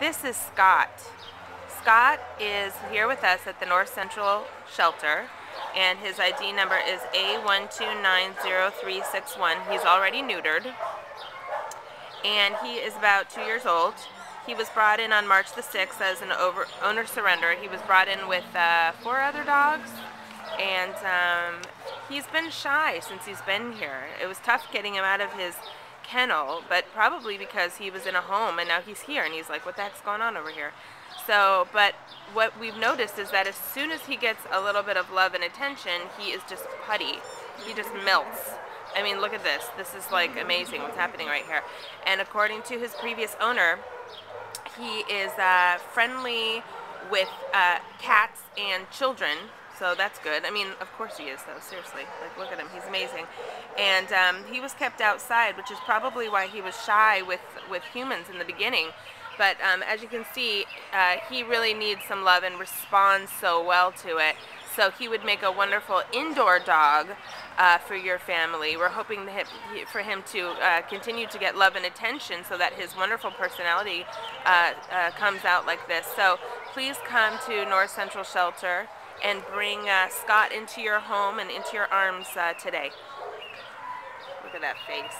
This is Scott. Scott is here with us at the North Central Shelter, and his ID number is A1290361. He's already neutered, and he is about 2 years old. He was brought in on March the 6th as an owner surrender. He was brought in with 4 other dogs, and he's been shy since he's been here. It was tough getting him out of his kennel, but probably because he was in a home and now he's here and he's like, what the heck's going on over here? So, but what we've noticed is that as soon as he gets a little bit of love and attention, he is just putty. He just melts. I mean, look at this. This is like amazing what's happening right here. And according to his previous owner, he is friendly with cats and children. So that's good. I mean, of course he is, though. Seriously. Like, look at him. He's amazing. And he was kept outside, which is probably why he was shy with humans in the beginning. But as you can see, he really needs some love and responds so well to it. So he would make a wonderful indoor dog for your family. We're hoping for him to continue to get love and attention so that his wonderful personality comes out like this. So please come to North Central Shelter and bring Scott into your home and into your arms today. Look at that face.